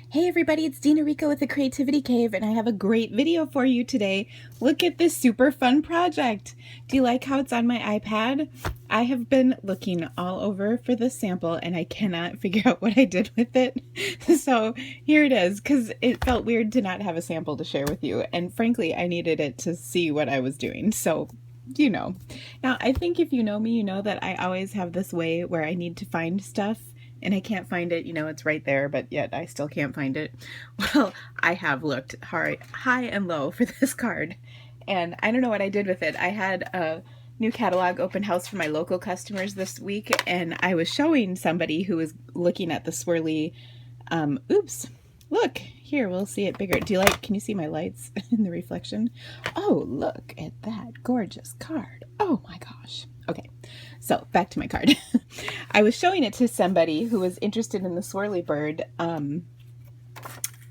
Hey everybody, it's Dina Rico with the Creativity Cave, and I have a great video for you today. Look at this super fun project. Do you like how it's on my iPad? I have been looking all over for this sample and I cannot figure out what I did with it. So here it is, because it felt weird to not have a sample to share with you. And frankly, I needed it to see what I was doing. So you know. Now, I think if you know me, you know that I always have this way where I need to find stuff and I can't find it. You know, it's right there, but yet I still can't find it. Well, I have looked high and low for this card, and I don't know what I did with it. I had a new catalog open house for my local customers this week, and I was showing somebody who was looking at the swirly, oops, look, here, we'll see it bigger. Can you see my lights in the reflection? Oh, look at that gorgeous card. Oh my gosh. Okay, so back to my card. I was showing it to somebody who was interested in the Swirly Bird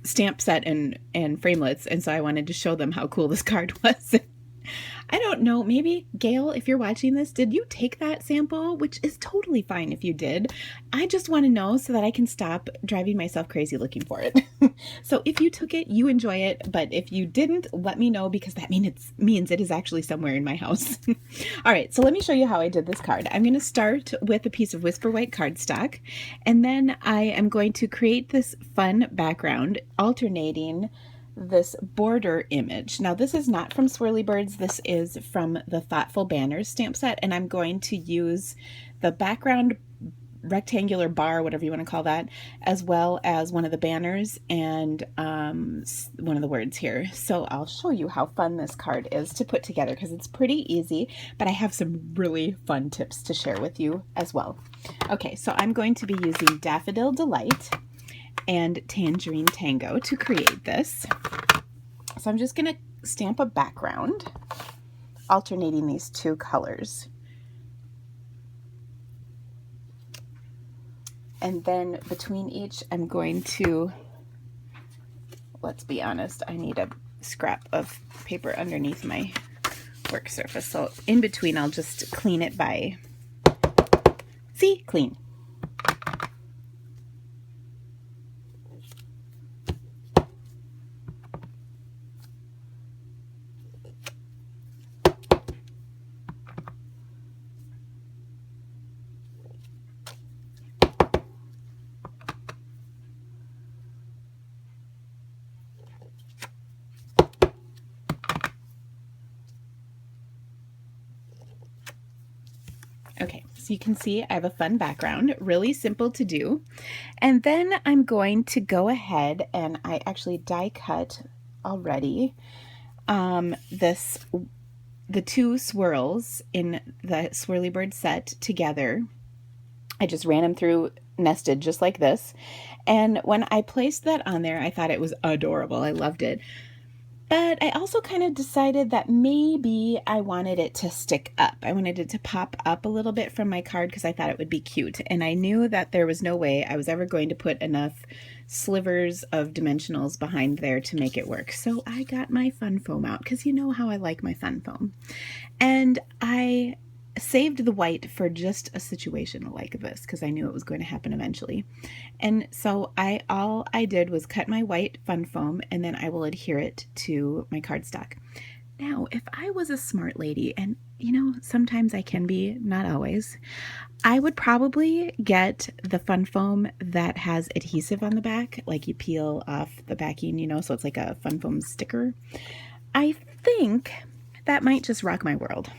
stamp set and framelits, and so I wanted to show them how cool this card was. I don't know, maybe, Gail, if you're watching this, did you take that sample? Which is totally fine if you did. I just want to know so that I can stop driving myself crazy looking for it. So if you took it, you enjoy it, but if you didn't, let me know, because that means it is actually somewhere in my house. All right, so let me show you how I did this card. I'm going to start with a piece of Whisper White cardstock, and then I am going to create this fun background alternating this border image. Now, this is not from Swirly Birds. This is from the Thoughtful Banners stamp set, and I'm going to use the background rectangular bar, whatever you want to call that, as well as one of the banners and one of the words here. So I'll show you how fun this card is to put together, because it's pretty easy, but I have some really fun tips to share with you as well. Okay, so I'm going to be using Daffodil Delight and Tangerine Tango to create this. So I'm just going to stamp a background, alternating these two colors. And then between each, I'm going to, let's be honest, I need a scrap of paper underneath my work surface. So in between, I'll just clean it by, see, clean. Okay, so you can see I have a fun background, really simple to do. And then I'm going to go ahead, and I actually die cut already the two swirls in the Swirly Bird set together. I just ran them through nested just like this. And when I placed that on there, I thought it was adorable. I loved it. But I also kind of decided that maybe I wanted it to stick up. I wanted it to pop up a little bit from my card because I thought it would be cute. And I knew that there was no way I was ever going to put enough slivers of dimensionals behind there to make it work. So I got my fun foam out, because you know how I like my fun foam. And I saved the white for just a situation like this, because I knew it was going to happen eventually. And so all I did was cut my white fun foam, and then I will adhere it to my cardstock. Now, if I was a smart lady, and you know, sometimes I can be, not always, I would probably get the fun foam that has adhesive on the back, like you peel off the backing, you know, so it's like a fun foam sticker. I think that might just rock my world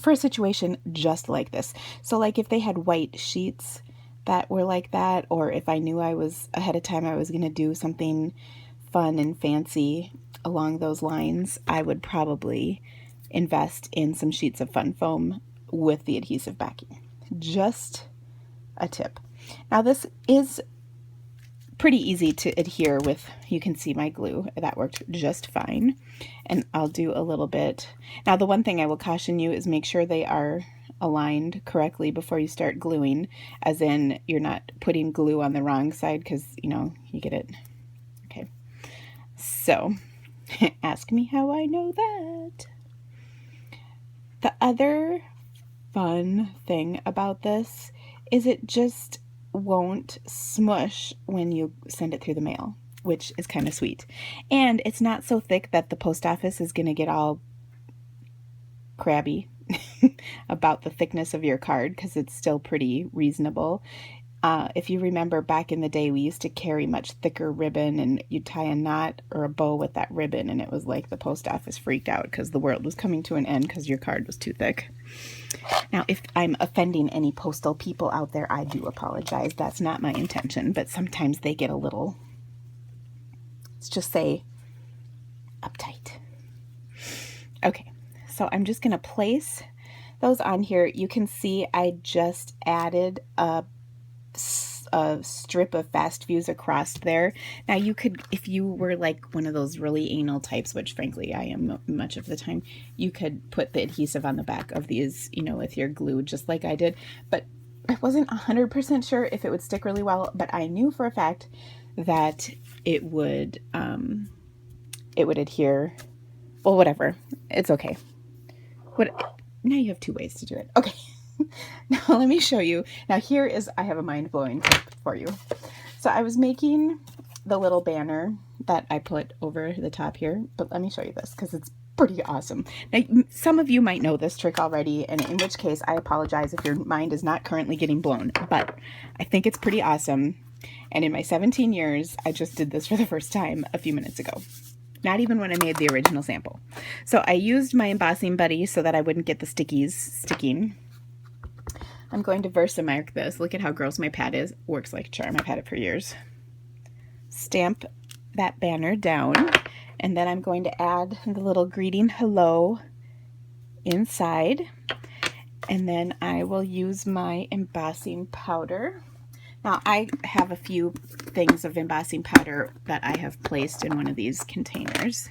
for a situation just like this. So like if they had white sheets that were like that, or if I knew I was ahead of time I was going to do something fun and fancy along those lines, I would probably invest in some sheets of fun foam with the adhesive backing. Just a tip. Now this is pretty easy to adhere with. You can see my glue. That worked just fine. And I'll do a little bit. Now, the one thing I will caution you is make sure they are aligned correctly before you start gluing, as in you're not putting glue on the wrong side, because, you know, you get it. Okay. So, ask me how I know that. The other fun thing about this is it just won't smush when you send it through the mail, which is kind of sweet. And it's not so thick that the post office is going to get all crabby about the thickness of your card, because it's still pretty reasonable. If you remember back in the day, we used to carry much thicker ribbon, and you'd tie a knot or a bow with that ribbon, and it was like the post office freaked out because the world was coming to an end because your card was too thick. Now, if I'm offending any postal people out there, I do apologize. That's not my intention, but sometimes they get a little, let's just say, uptight. Okay, so I'm just going to place those on here. You can see I just added a strip of fast fuse across there. Now you could, if you were like one of those really anal types, which frankly I am much of the time, you could put the adhesive on the back of these, you know, with your glue, just like I did. But I wasn't 100% sure if it would stick really well, but I knew for a fact that it would adhere. Well, whatever, it's okay. Now you have two ways to do it. Okay. Now let me show you. Now here is, I have a mind-blowing tip for you. So I was making the little banner that I put over the top here, but let me show you this because it's pretty awesome. Now some of you might know this trick already, and in which case I apologize if your mind is not currently getting blown, but I think it's pretty awesome. And in my 17 years, I just did this for the first time a few minutes ago. Not even when I made the original sample. So I used my embossing buddy so that I wouldn't get the stickies sticking. I'm going to Versamark this. Look at how gross my pad is. Works like a charm. I've had it for years. Stamp that banner down, and then I'm going to add the little greeting hello inside, and then I will use my embossing powder. Now I have a few things of embossing powder that I have placed in one of these containers,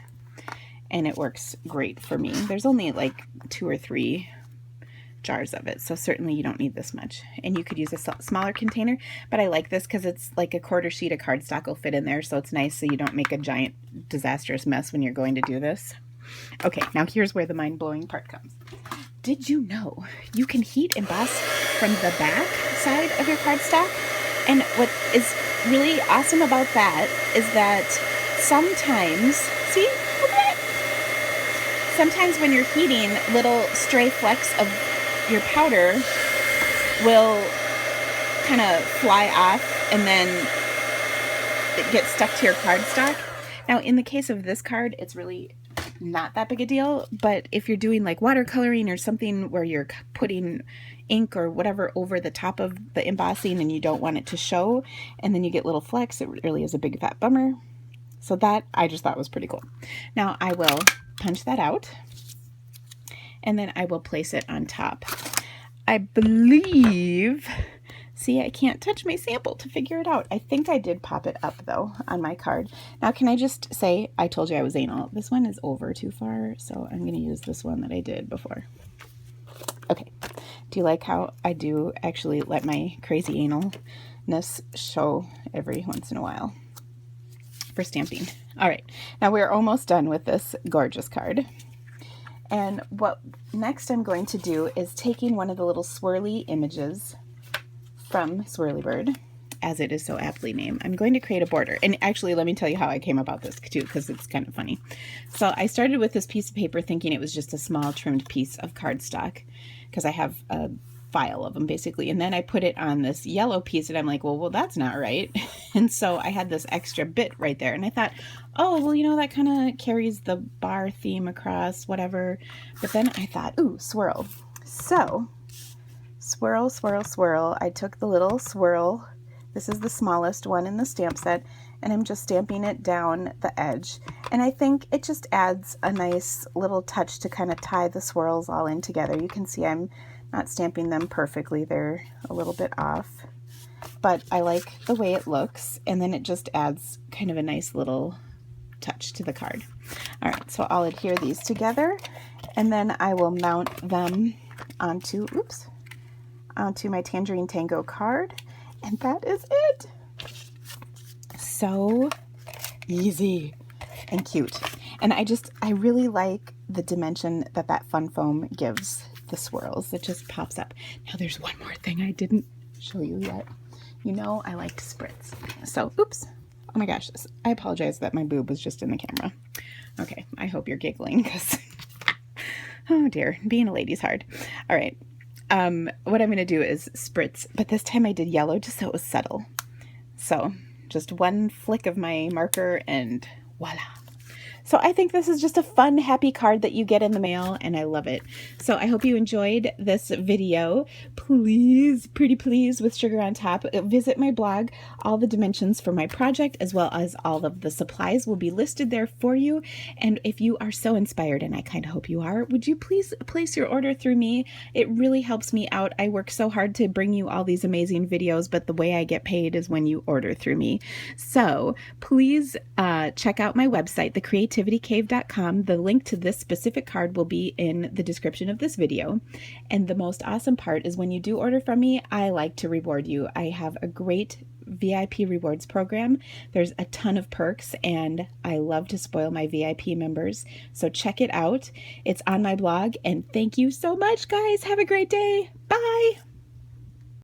and it works great for me. There's only like 2 or 3 jars of it, so certainly you don't need this much, and you could use a smaller container, but I like this because it's like a 1/4 sheet of cardstock will fit in there, so it's nice so you don't make a giant disastrous mess when you're going to do this. Okay, now here's where the mind-blowing part comes. Did you know you can heat emboss from the back side of your cardstock? And what is really awesome about that is that sometimes, see, look at that. Sometimes when you're heating, little stray flecks of your powder will kind of fly off and then it gets stuck to your cardstock. Now, in the case of this card, it's really not that big a deal, but if you're doing like watercoloring or something where you're putting ink or whatever over the top of the embossing and you don't want it to show, and then you get little flecks, it really is a big fat bummer. So that I just thought was pretty cool. Now I will punch that out, and then I will place it on top. I believe, see, I can't touch my sample to figure it out. I think I did pop it up though on my card. Now can I just say, I told you I was anal. This one is over too far, so I'm going to use this one that I did before. Okay, do you like how I do actually let my crazy analness show every once in a while for stamping? All right, now we're almost done with this gorgeous card. And what next I'm going to do is taking one of the little swirly images from Swirly Bird, as it is so aptly named. I'm going to create a border. And actually, let me tell you how I came about this too, because it's kind of funny. So I started with this piece of paper thinking it was just a small trimmed piece of cardstock, because I have a file of them basically. And then I put it on this yellow piece and I'm like, well, that's not right. And so I had this extra bit right there. And I thought, oh, well, you know, that kind of carries the bar theme across, whatever. But then I thought, ooh, swirl. So swirl, swirl, swirl. I took the little swirl. This is the smallest one in the stamp set, and I'm just stamping it down the edge. And I think it just adds a nice little touch to kind of tie the swirls all in together. You can see I'm not stamping them perfectly. They're a little bit off, but I like the way it looks, and then it just adds kind of a nice little touch to the card. All right, so I'll adhere these together, and then I will mount them onto, onto my Tangerine Tango card. And that is it. So easy and cute. And I really like the dimension that fun foam gives the swirls. It just pops up. Now there's one more thing I didn't show you yet. You know I like to spritz. So, oops. Oh my gosh. I apologize that my boob was just in the camera. Okay, I hope you're giggling because, oh dear, being a lady's hard. All right. What I'm going to do is spritz, but this time I did yellow just so it was subtle. So just one flick of my marker and voila. So I think this is just a fun, happy card that you get in the mail, and I love it. So I hope you enjoyed this video. Please, pretty please, with sugar on top, visit my blog. All the dimensions for my project, as well as all of the supplies, will be listed there for you. And if you are so inspired, and I kind of hope you are, would you please place your order through me? It really helps me out. I work so hard to bring you all these amazing videos, but the way I get paid is when you order through me. So please check out my website, thecreativitycave.com. The link to this specific card will be in the description of this video. And the most awesome part is when you do order from me, I like to reward you. I have a great VIP rewards program. There's a ton of perks, and I love to spoil my VIP members. So check it out. It's on my blog, and thank you so much, guys. Have a great day. Bye.